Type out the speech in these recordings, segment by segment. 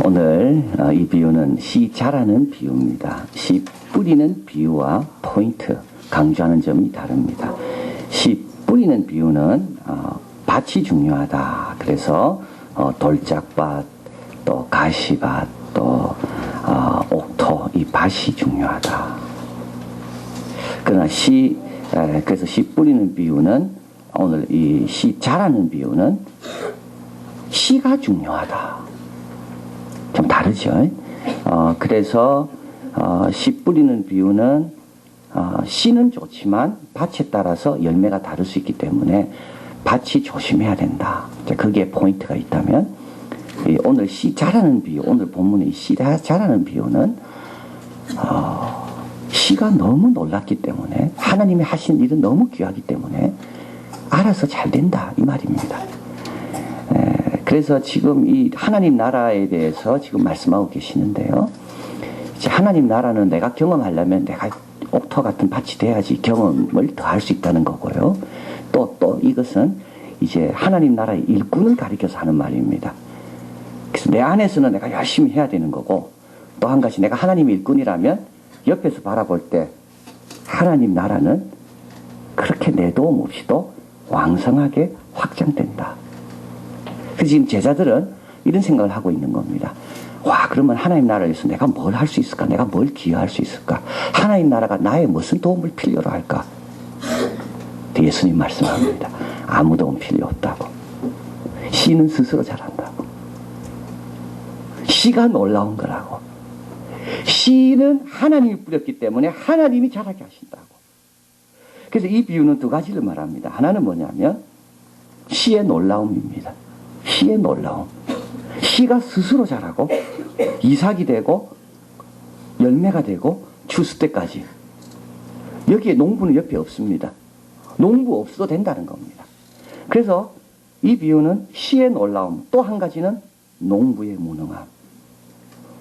오늘 이 비유는 씨 자라는 비유입니다. 씨 뿌리는 비유와 포인트, 강조하는 점이 다릅니다. 씨 뿌리는 비유는 밭이 중요하다. 그래서 돌짝밭, 또 가시밭, 또 옥토, 이 밭이 중요하다. 그러나 그래서 씨 뿌리는 비유는, 오늘 이 씨 자라는 비유는 씨가 중요하다. 좀 다르죠. 그래서 씨 뿌리는 비유는 씨는 좋지만 밭에 따라서 열매가 다를 수 있기 때문에 밭이 조심해야 된다. 그게 포인트가 있다면, 오늘 씨 자라는 비유, 오늘 본문의 씨 자라는 비유는 씨가 너무 놀랐기 때문에, 하나님이 하신 일은 너무 귀하기 때문에 알아서 잘 된다, 이 말입니다. 그래서 지금 이 하나님 나라에 대해서 지금 말씀하고 계시는데요. 이제 하나님 나라는 내가 경험하려면 내가 옥토 같은 밭이 돼야지 경험을 더 할 수 있다는 거고요. 또 이것은 이제 하나님 나라의 일꾼을 가리켜서 하는 말입니다. 그래서 내 안에서는 내가 열심히 해야 되는 거고, 또 한 가지, 내가 하나님의 일꾼이라면 옆에서 바라볼 때 하나님 나라는 그렇게 내 도움 없이도 왕성하게 확장된다. 그래서 지금 제자들은 이런 생각을 하고 있는 겁니다. 와, 그러면 하나님 나라에서 내가 뭘 할 수 있을까? 내가 뭘 기여할 수 있을까? 하나님 나라가 나의 무슨 도움을 필요로 할까? 예수님 말씀합니다. 아무 도움 필요 없다고. 씨는 스스로 자란다고. 씨가 놀라운 거라고. 씨는 하나님이 뿌렸기 때문에 하나님이 자라게 하신다고. 그래서 이 비유는 두 가지를 말합니다. 하나는 뭐냐면 씨의 놀라움입니다. 씨의 놀라움. 씨가 스스로 자라고 이삭이 되고 열매가 되고 추수 때까지. 여기에 농부는 옆에 없습니다. 농부 없어도 된다는 겁니다. 그래서 이 비유는 씨의 놀라움, 또 한 가지는 농부의 무능함.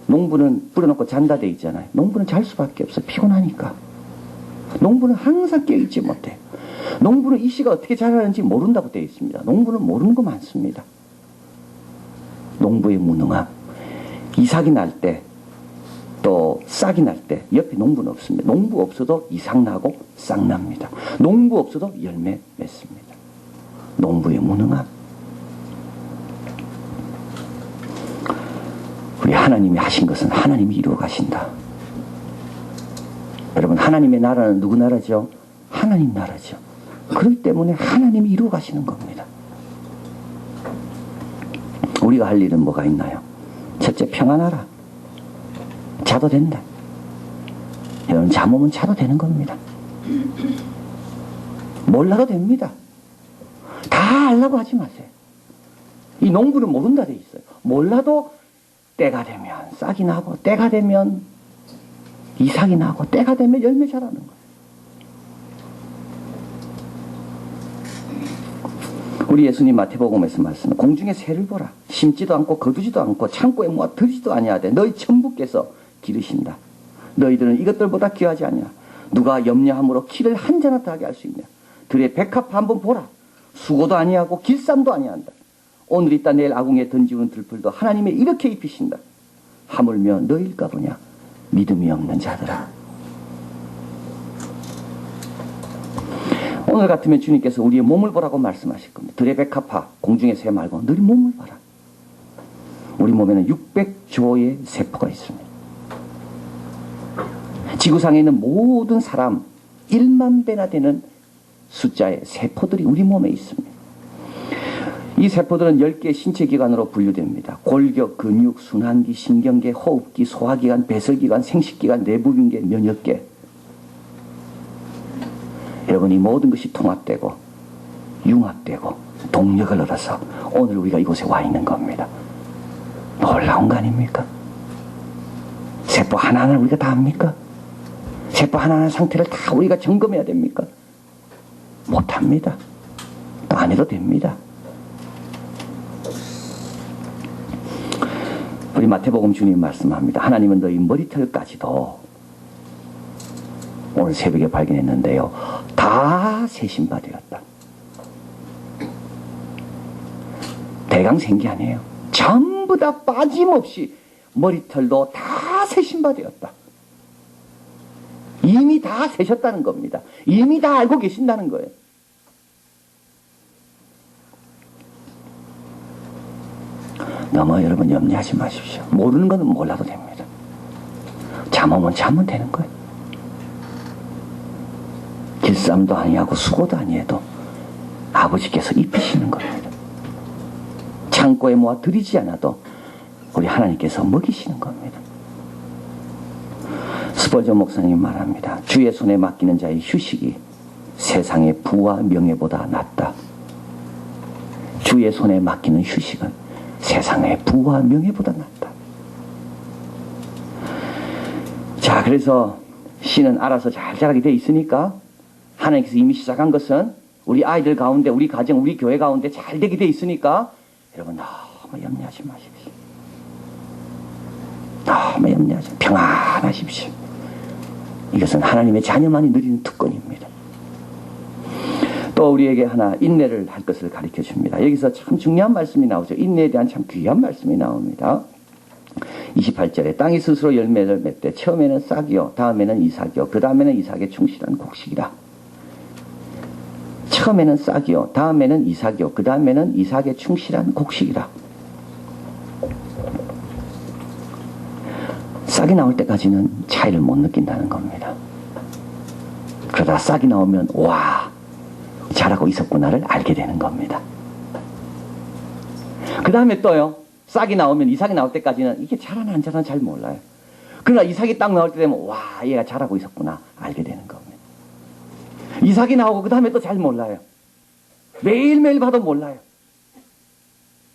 농부는 뿌려놓고 잔다 돼 있잖아요. 농부는 잘 수밖에 없어요. 피곤하니까. 농부는 항상 깨어있지 못해요. 농부는 이 씨가 어떻게 자라는지 모른다고 되어 있습니다. 농부는 모르는 거 많습니다. 농부의 무능함. 이삭이 날 때, 또 싹이 날 때 옆에 농부는 없습니다. 농부 없어도 이삭 나고 싹 납니다. 농부 없어도 열매 맺습니다. 농부의 무능함. 우리 하나님이 하신 것은 하나님이 이루어 가신다. 여러분, 하나님의 나라는 누구 나라죠? 하나님 나라죠. 그렇기 때문에 하나님이 이루어 가시는 겁니다. 우리가 할 일은 뭐가 있나요? 첫째, 평안하라. 자도 된다. 여러분, 잠오면 자도 되는 겁니다. 몰라도 됩니다. 다 알라고 하지 마세요. 이 농부는 모른다 돼 있어요. 몰라도 때가 되면 싹이 나고, 때가 되면 이삭이 나고, 때가 되면 열매 자라는 거예요. 우리 예수님 마태복음에서 말씀, 공중의 새를 보라. 심지도 않고 거두지도 않고 창고에 모아 들지도 아니하되 너희 천부께서 기르신다. 너희들은 이것들보다 귀하지 않냐? 누가 염려함으로 키를 한 자나 더하게 할 수 있냐? 들의 백합 한번 보라. 수고도 아니하고 길쌈도 아니한다. 오늘 있다 내일 아궁이에 던지는 들풀도 하나님이 이렇게 입히신다. 하물며 너희일까 보냐? 믿음이 없는 자들아. 오늘 같으면 주님께서 우리의 몸을 보라고 말씀하실 겁니다. 들의 백합화, 공중의 새 말고 너희 몸을 봐라. 우리 몸에는 600조의 세포가 있습니다. 지구상에 있는 모든 사람 1만 배나 되는 숫자의 세포들이 우리 몸에 있습니다. 이 세포들은 10개의 신체기관으로 분류됩니다. 골격, 근육, 순환기, 신경계, 호흡기, 소화기관, 배설기관, 생식기관, 내부균계, 면역계. 여러분, 이 모든 것이 통합되고 융합되고 동력을 얻어서 오늘 우리가 이곳에 와 있는 겁니다. 놀라운 거 아닙니까? 세포 하나하나 우리가 다 합니까? 세포 하나하나 상태를 다 우리가 점검해야 됩니까? 못합니다. 또 안 해도 됩니다. 우리 마태복음 주님 말씀합니다. 하나님은 너희 머리털까지도 오늘 새벽에 발견했는데요, 다 세신바 되었다. 대강생기 아니에요. 전부 다 빠짐없이 머리털도 다 세신 바 되었다. 이미 다 세셨다는 겁니다. 이미 다 알고 계신다는 거예요. 너무 여러분 염려하지 마십시오. 모르는 것은 몰라도 됩니다. 잠오면 자면 되는 거예요. 길쌈도 아니하고 수고도 아니해도 아버지께서 입히시는 겁니다. 창고에 모아 드리지 않아도 우리 하나님께서 먹이시는 겁니다. 스펄전 목사님 말합니다. 주의 손에 맡기는 자의 휴식이 세상의 부와 명예보다 낫다. 주의 손에 맡기는 휴식은 세상의 부와 명예보다 낫다. 자, 그래서 씨는 알아서 잘 자라게 돼 있으니까 하나님께서 이미 시작한 것은 우리 아이들 가운데, 우리 가정, 우리 교회 가운데 잘 되게 돼 있으니까 여러분 너무 염려하지 마십시오. 너무 염려하지 마십시오. 평안하십시오. 이것은 하나님의 자녀만이 누리는 특권입니다. 또 우리에게 하나 인내를 할 것을 가르쳐 줍니다. 여기서 참 중요한 말씀이 나오죠. 인내에 대한 참 귀한 말씀이 나옵니다. 28절에 땅이 스스로 열매를 맺되 처음에는 싹이요 다음에는 이삭이요 그 다음에는 이삭의 충실한 곡식이라. 처음에는 싹이요 다음에는 이삭이요 그 다음에는 이삭의 충실한 곡식이라. 싹이 나올 때까지는 차이를 못 느낀다는 겁니다. 그러다 싹이 나오면 와 잘하고 있었구나를 알게 되는 겁니다. 그 다음에 또요 싹이 나오면 이삭이 나올 때까지는 이게 잘하나 안 잘하나 잘 몰라요. 그러나 이삭이 딱 나올 때 되면 와 얘가 잘하고 있었구나 알게 되는 겁니다. 이삭이 나오고 그 다음에 또 잘 몰라요. 매일매일 봐도 몰라요.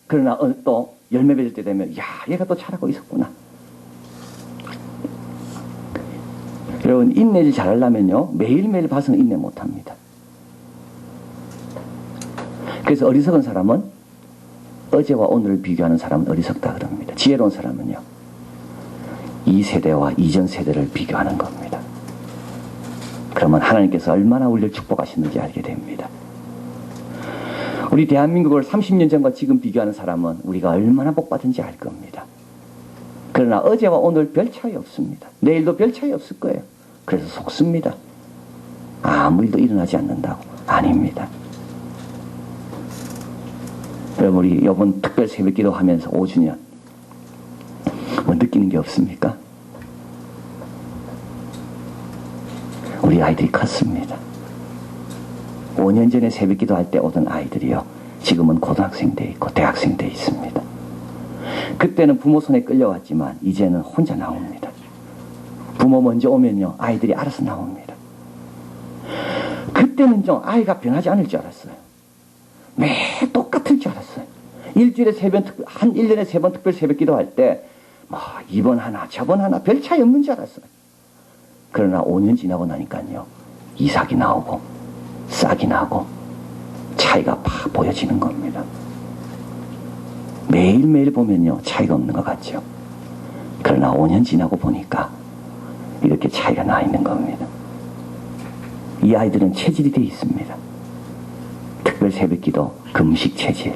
그러나 또 열매 맺을 때 되면 야 얘가 또 잘하고 있었구나. 여러분 인내를 잘하려면요 매일매일 봐서는 인내 못합니다. 그래서 어리석은 사람은 어제와 오늘을 비교하는 사람은 어리석다 그럽니다. 지혜로운 사람은요 이 세대와 이전 세대를 비교하는 겁니다. 그러면 하나님께서 얼마나 우리를 축복하시는지 알게 됩니다. 우리 대한민국을 30년 전과 지금 비교하는 사람은 우리가 얼마나 복받은지 알 겁니다. 그러나 어제와 오늘 별 차이 없습니다. 내일도 별 차이 없을 거예요. 그래서 속습니다. 아무 일도 일어나지 않는다고. 아닙니다. 여러분 우리 이번 특별 새벽기도 하면서 5주년 뭐 느끼는 게 없습니까? 우리 아이들이 컸습니다. 5년 전에 새벽기도 할 때 오던 아이들이요 지금은 고등학생 돼 있고 대학생 돼 있습니다. 그때는 부모 손에 끌려왔지만 이제는 혼자 나옵니다. 부모 먼저 오면요 아이들이 알아서 나옵니다. 그때는 좀 아이가 변하지 않을 줄 알았어요. 매 똑같을 줄 알았어요. 일주일에 3번, 한 1년에 3번 특별 새벽기도 할 때 뭐 이번 하나 저번 하나 별 차이 없는 줄 알았어요. 그러나 5년 지나고 나니까요 이삭이 나오고 싹이 나고 차이가 팍 보여지는 겁니다. 매일매일 보면요 차이가 없는 것 같죠. 그러나 5년 지나고 보니까 이렇게 차이가 나 있는 겁니다. 이 아이들은 체질이 되어 있습니다. 특별 새벽기도 금식 체질.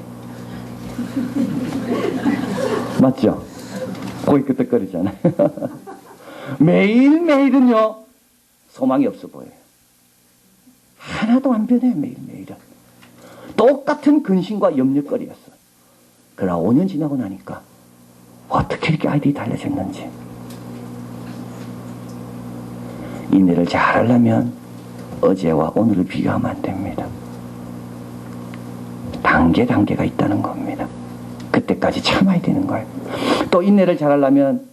맞죠? 고개 끄덕거리잖아요. 매일매일은요 소망이 없어 보여요. 하나도 안 변해요. 매일매일은 똑같은 근심과 염려거리였어요. 그러나 5년 지나고 나니까 어떻게 이렇게 아이들이 달라졌는지. 인내를 잘하려면 어제와 오늘을 비교하면 안 됩니다. 단계가 있다는 겁니다. 그때까지 참아야 되는 거예요. 또 인내를 잘하려면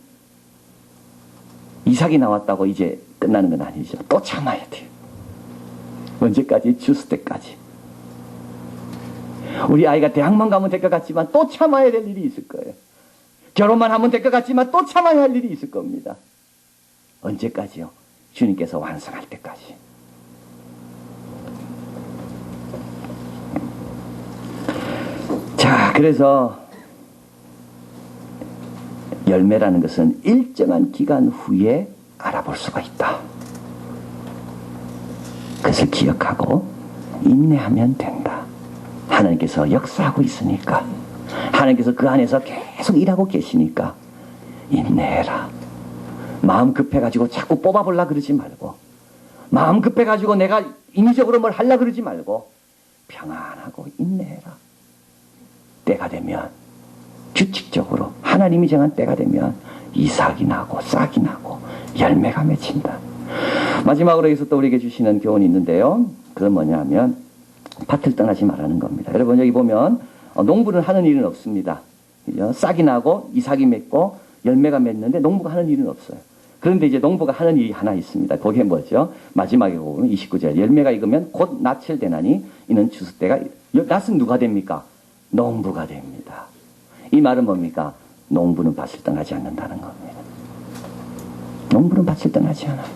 이삭이 나왔다고 이제 끝나는 건 아니죠. 또 참아야 돼요. 언제까지? 주스 때까지. 우리 아이가 대학만 가면 될 것 같지만 또 참아야 될 일이 있을 거예요. 결혼만 하면 될 것 같지만 또 참아야 할 일이 있을 겁니다. 언제까지요? 주님께서 완성할 때까지. 자, 그래서 열매라는 것은 일정한 기간 후에 알아볼 수가 있다. 그것을 기억하고 인내하면 된다. 하나님께서 역사하고 있으니까, 하나님께서 그 안에서 계속 일하고 계시니까 인내해라. 마음 급해가지고 자꾸 뽑아보려 그러지 말고, 마음 급해가지고 내가 인위적으로 뭘 하려 그러지 말고 평안하고 인내해라. 때가 되면 규칙적으로 하나님이 정한 때가 되면 이삭이 나고 싹이 나고 열매가 맺힌다. 마지막으로 여기서 또 우리에게 주시는 교훈이 있는데요. 그건 뭐냐면 밭을 떠나지 말라는 겁니다. 여러분 여기 보면 농부는 하는 일은 없습니다. 그죠? 싹이 나고 이삭이 맺고 열매가 맺는데 농부가 하는 일은 없어요. 그런데 이제 농부가 하는 일이 하나 있습니다. 그게 뭐죠? 마지막에 보면 29절 열매가 익으면 곧 낯을 대나니 이는 추수 때가 낯은 누가 됩니까? 농부가 됩니다. 이 말은 뭡니까? 농부는 밭을 떠나지 않는다는 겁니다. 농부는 밭을 떠나지 않아요.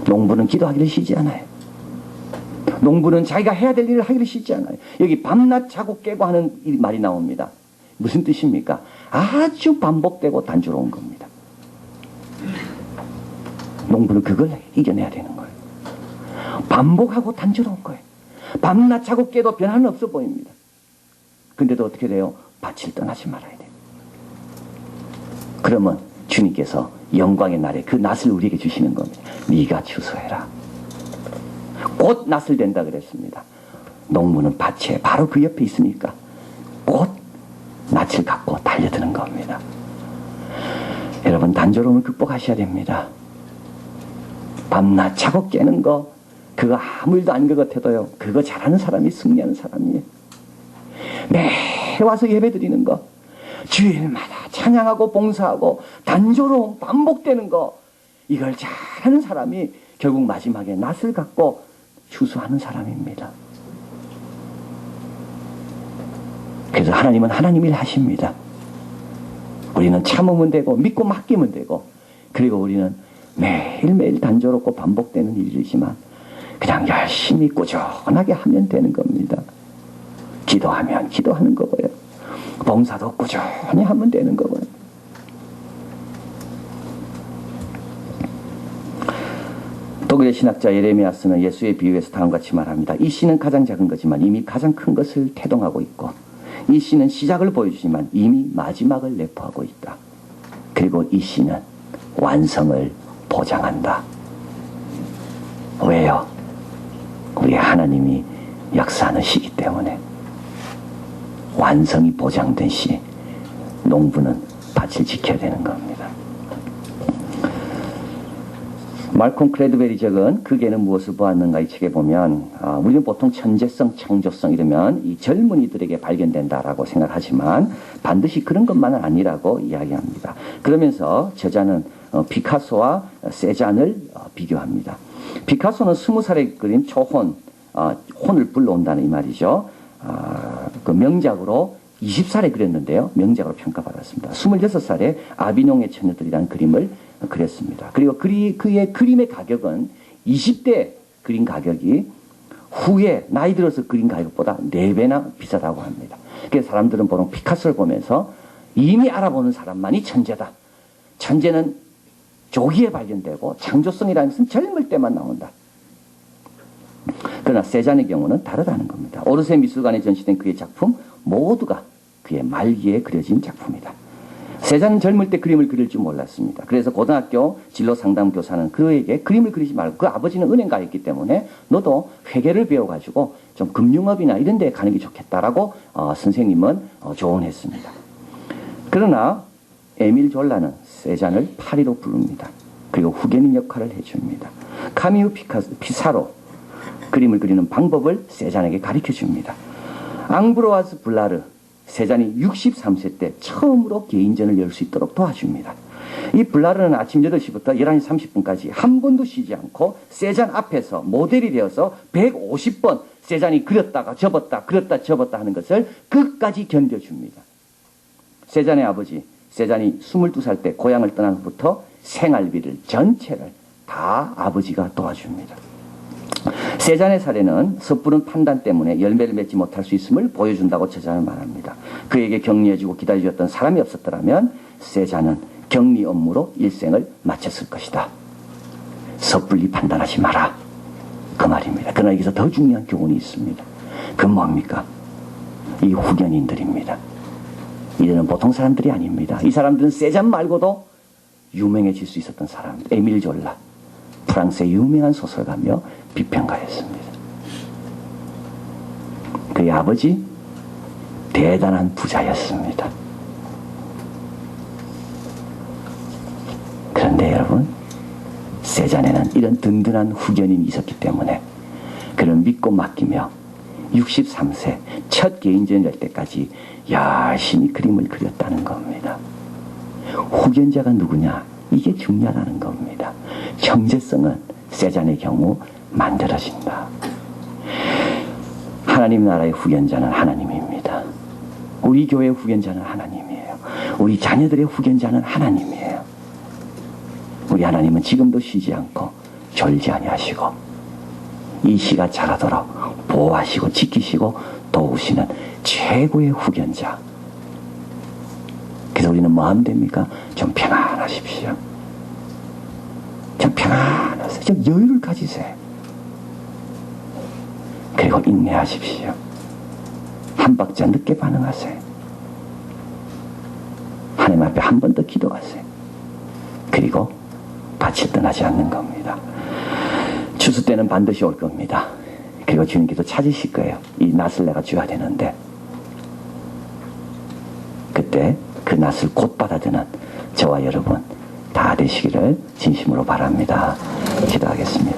농부는 기도하기를 쉬지 않아요. 농부는 자기가 해야 될 일을 하기를 쉬지 않아요. 여기 밤낮 자고 깨고 하는 말이 나옵니다. 무슨 뜻입니까? 아주 반복되고 단조로운 겁니다. 농부는 그걸 이겨내야 되는 거예요. 반복하고 단조로운 거예요. 밤낮 자고 깨도 변화는 없어 보입니다. 근데도 어떻게 돼요? 밭을 떠나지 말아야 돼요. 그러면 주님께서 영광의 날에 그 낫을 우리에게 주시는 겁니다. 네가 추수해라. 곧 낫을 된다 그랬습니다. 농부는 밭에 바로 그 옆에 있으니까 곧 낫을 갖고 달려드는 겁니다. 여러분 단조로움을 극복하셔야 됩니다. 밤낮 자고 깨는 거 그거 아무 일도 아닌 것 같아도요. 그거 잘하는 사람이 승리하는 사람이에요. 매일 와서 예배 드리는 거 주일마다 찬양하고 봉사하고 단조로움 반복되는 거 이걸 잘하는 사람이 결국 마지막에 낫을 갖고 추수하는 사람입니다. 그래서 하나님은 하나님 일 하십니다. 우리는 참으면 되고 믿고 맡기면 되고 그리고 우리는 매일매일 단조롭고 반복되는 일이지만 그냥 열심히 꾸준하게 하면 되는 겁니다. 기도하면 기도하는 거고요. 봉사도 꾸준히 하면 되는 거고요. 독일의 신학자 예레미야스는 예수의 비유에서 다음과 같이 말합니다. 이 씨는 가장 작은 거지만 이미 가장 큰 것을 태동하고 있고 이 씨는 시작을 보여주지만 이미 마지막을 내포하고 있다. 그리고 이 씨는 완성을 보장한다. 왜요? 우리 하나님이 역사하는 시기 때문에. 완성이 보장된 시 농부는 밭을 지켜야 되는 겁니다. 말콤 크레드벨이 적은 그 개는 무엇을 보았는가 이 책에 보면 우리는 보통 천재성, 창조성 이러면 이 젊은이들에게 발견된다라고 생각하지만 반드시 그런 것만은 아니라고 이야기합니다. 그러면서 저자는 피카소와 세잔을 비교합니다. 피카소는 20살에 그린 초혼, 혼을 불러온다는 이 말이죠. 그 명작으로 20살에 그렸는데요. 명작으로 평가받았습니다. 26살에 아비뇽의 처녀들이라는 그림을 그렸습니다. 그리고 그의 그림의 가격은 20대 그린 가격이 후에 나이 들어서 그린 가격보다 4배나 비싸다고 합니다. 그래서 사람들은 보통 피카소를 보면서 이미 알아보는 사람만이 천재다. 천재는 조기에 발견되고 창조성이라는 것은 젊을 때만 나온다. 그러나 세잔의 경우는 다르다는 겁니다. 오르세 미술관에 전시된 그의 작품 모두가 그의 말기에 그려진 작품이다. 세잔은 젊을 때 그림을 그릴 줄 몰랐습니다. 그래서 고등학교 진로 상담 교사는 그에게 그림을 그리지 말고 그 아버지는 은행가였기 때문에 너도 회계를 배워가지고 좀 금융업이나 이런 데 가는 게 좋겠다라고 선생님은 조언했습니다. 그러나 에밀 졸라는 세잔을 파리로 부릅니다. 그리고 후견인 역할을 해줍니다. 카미우 피사로 그림을 그리는 방법을 세잔에게 가르쳐줍니다. 앙브로아스 블라르 세잔이 63세 때 처음으로 개인전을 열 수 있도록 도와줍니다. 이 블라르는 아침 8시부터 11시 30분까지 한 번도 쉬지 않고 세잔 앞에서 모델이 되어서 150번 세잔이 그렸다가 접었다 그렸다 접었다 하는 것을 끝까지 견뎌줍니다. 세잔의 아버지 세잔이 22살 때 고향을 떠난 후부터 생활비를 전체를 다 아버지가 도와줍니다. 세잔의 사례는 섣부른 판단 때문에 열매를 맺지 못할 수 있음을 보여준다고 저자는 말합니다. 그에게 격려해주고 기다려줬던 사람이 없었더라면 세잔은 격리 업무로 일생을 마쳤을 것이다. 섣불리 판단하지 마라. 그 말입니다. 그러나 여기서 더 중요한 교훈이 있습니다. 그건 뭡니까? 이 후견인들입니다. 이들은 보통 사람들이 아닙니다. 이 사람들은 세잔 말고도 유명해질 수 있었던 사람. 에밀 졸라, 프랑스의 유명한 소설가며 비평가였습니다. 그의 아버지 대단한 부자였습니다. 그런데 여러분, 세잔에는 이런 든든한 후견인이 있었기 때문에 그를 믿고 맡기며 63세 첫 개인전을 낼 때까지 열심히 그림을 그렸다는 겁니다. 후견자가 누구냐? 이게 중요하다는 겁니다. 형제성은 세잔의 경우 만들어진다. 하나님 나라의 후견자는 하나님입니다. 우리 교회의 후견자는 하나님이에요. 우리 자녀들의 후견자는 하나님이에요. 우리 하나님은 지금도 쉬지 않고 졸지 아니하시고 이 시가 자라도록 보호하시고 지키시고 도우시는 최고의 후견자. 그래서 우리는 뭐 하면 됩니까? 좀 평안하십시오. 좀 평안하세요. 좀 여유를 가지세요. 그리고 인내하십시오. 한 박자 늦게 반응하세요. 하나님 앞에 한 번 더 기도하세요. 그리고 밭을 떠나지 않는 겁니다. 추수 때는 반드시 올 겁니다. 그리고 주님께서 찾으실 거예요. 이 낫을 내가 줘야 되는데 그때 그 낫을 곧 받아드는 저와 여러분 다 되시기를 진심으로 바랍니다. 기도하겠습니다.